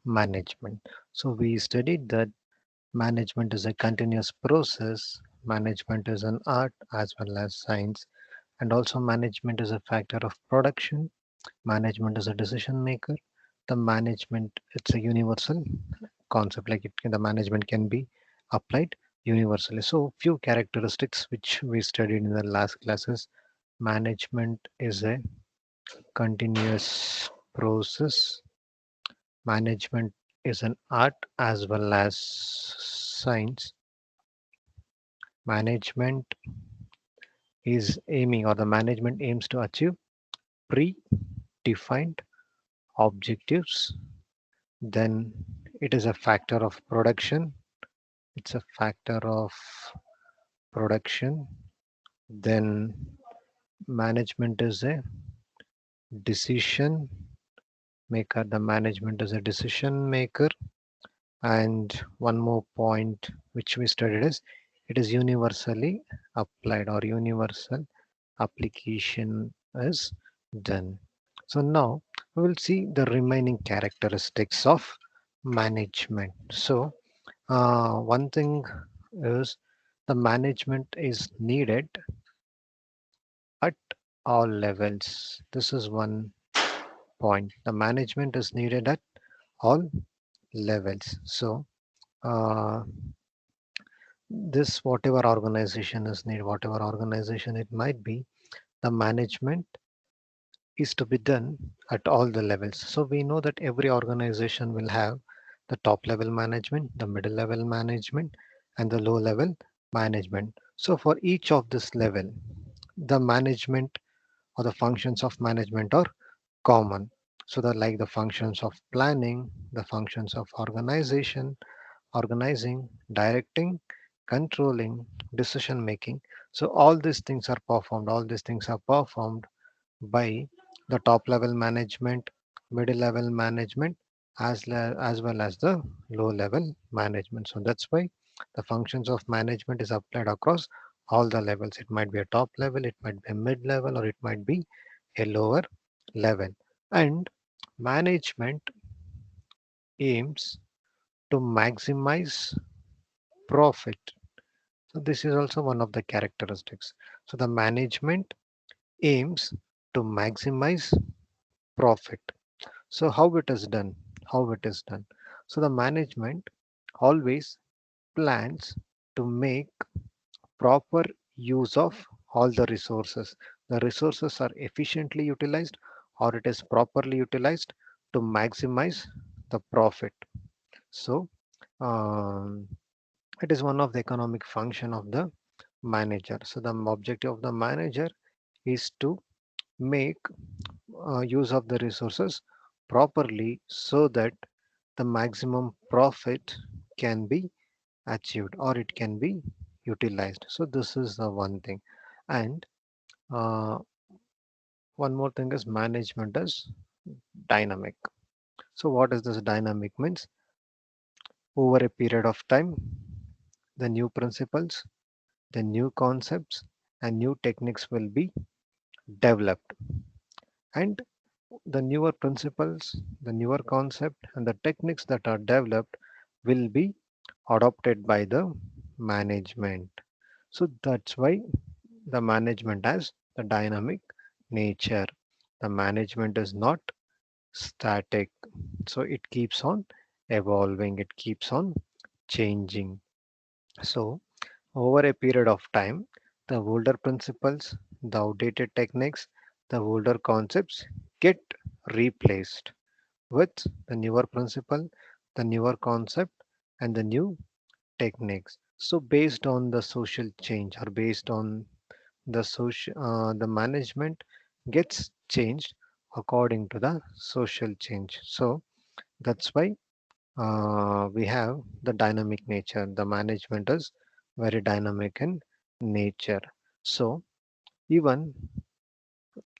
management. So we studied that management is a continuous process, management is an art as well as science, and also management is a factor of production, management is a decision maker. The management, it's a universal concept, like the management can be applied universally. So few characteristics which we studied in the last classes. Management is a continuous process. Management is an art as well as science. Management is aiming, or the management aims to achieve predefined objectives. Then it is a factor of production. It's a factor of production. Then management is a decision maker. The management is a decision maker. And one more point which we studied is it is universally applied, or universal application is done. So now we will see the remaining characteristics of management. So one thing is the management is needed at all levels. This is one point. The management is needed at all levels. So uh, this whatever organization is need, whatever organization it might be, the management is to be done at all the levels. So we know that every organization will have the top level management, the middle level management, and the low level management. So for each of this level, the management or the functions of management are common. So the like the functions of planning, the functions of organizing, directing, controlling, decision making. So all these things are performed. All these things are performed by the top level management, middle level management, as well as the low level management. So that's why the functions of management is applied across all the levels. It might be a top level, it might be a mid level, or it might be a lower level. And management aims to maximize profit. So this is also one of the characteristics. So the management aims to maximize profit. So how it is done? How it is done? So the management always plans to make proper use of all the resources. The resources are efficiently utilized, or it is properly utilized to maximize the profit. So um, it is one of the economic function of the manager. So the objective of the manager is to make use of the resources properly so that the maximum profit can be achieved, or it can be utilized. So this is the one thing. And uh, one more thing is management is dynamic. So what is this dynamic means? Over a period of time, the new principles, the new concepts, and new techniques will be developed. And the newer principles, the newer concept, and the techniques that are developed will be adopted by the management. So that's why the management has the dynamic nature. The management is not static. So it keeps on evolving, it keeps on changing. So over a period of time, the older principles, the outdated techniques, the older concepts get replaced with the newer principle, the newer concept, and the new techniques. So based on the social change, or based on the management gets changed according to the social change. So that's why we have the dynamic nature. The management is very dynamic in nature. So even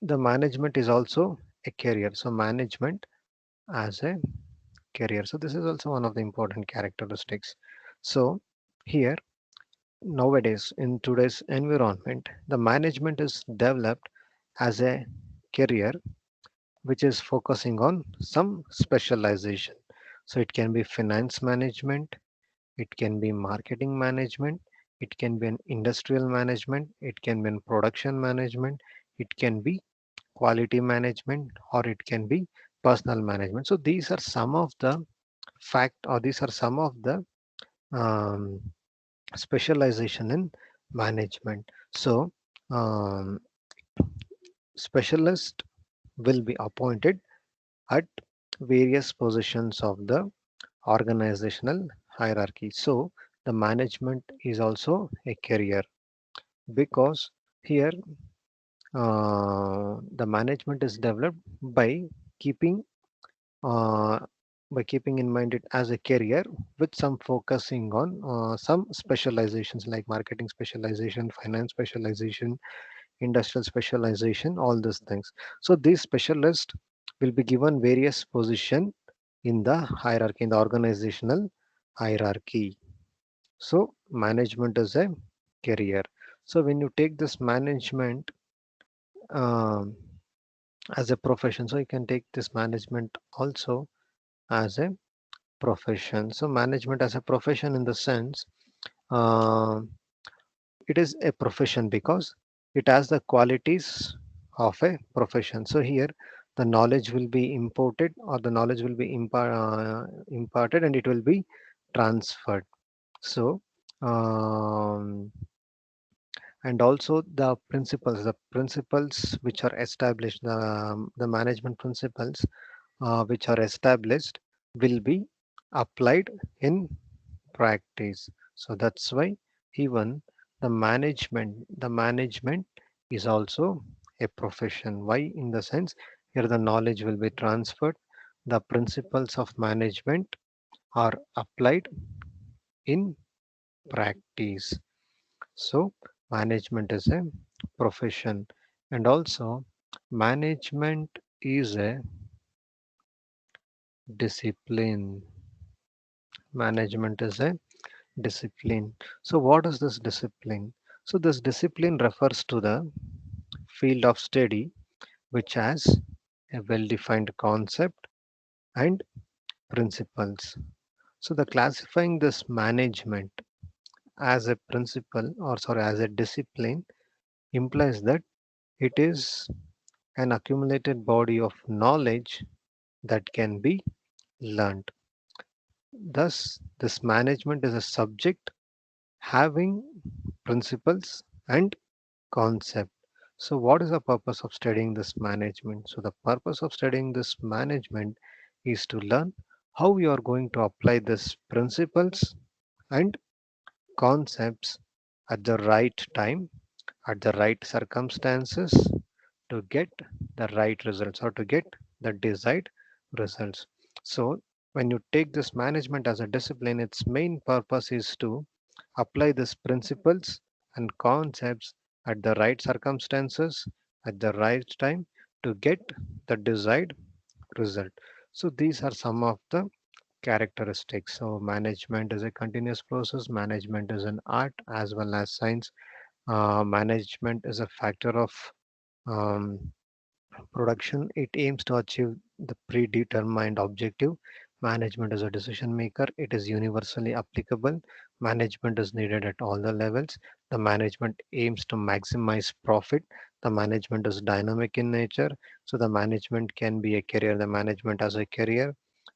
the management is also a career. So management as a career. So this is also one of the important characteristics. So here nowadays in today's environment, the management is developed as a career which is focusing on some specialization. So it can be finance management, it can be marketing management, it can be an industrial management, it can be an production management, it can be quality management, or it can be personal management. So these are some of the these are some of the um, specialization in management. So um, specialist will be appointed at various positions of the organizational hierarchy. So the management is also a career, because here the management is developed by keeping uh, keeping in mind it as a career, with some focusing on some specializations like marketing specialization, finance specialization, industrial specialization, all these things. So these specialists will be given various position in the hierarchy, in the organizational hierarchy. So management is a career. So when you take this management um, as a profession, so you can take this management also as a profession. So management as a profession, in the sense, uh, it is a profession because it has the qualities of a profession. So here the knowledge will be imported, or the knowledge will be imparted, and it will be transferred. So and also the principles which are established, the management principles which are established will be applied in practice. So that's why even the management is also a profession. Why? In the sense, here the knowledge will be transferred, the principles of management are applied in practice. So management is a profession, and also management is a discipline. Management is a discipline. So what is this discipline? So this discipline refers to the field of study which has a well-defined concept and principles. So the classifying this management as a principle, or sorry, as a discipline, implies that it is an accumulated body of knowledge that can be learned. Thus, this management is a subject having principles and concept. So, what is the purpose of studying this management? So, the purpose of studying this management is to learn how you are going to apply these principles and concepts at the right time, at the right circumstances, to get the right results, or to get the desired results. So, when you take this management as a discipline, its main purpose is to apply these principles and concepts at the right circumstances, at the right time, to get the desired result. So, these are some of the characteristics. So, management is a continuous process, management is an art as well as science. Management is a factor of um, production. It aims to achieve the predetermined objective. Management is a decision maker. It is universally applicable. Management is needed at all the levels. The management aims to maximize profit. The management is dynamic in nature. So the management can be a career. The management as a career.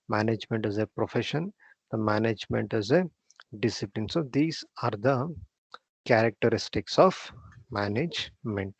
Management is a profession. The management is a discipline. So these are the characteristics of management.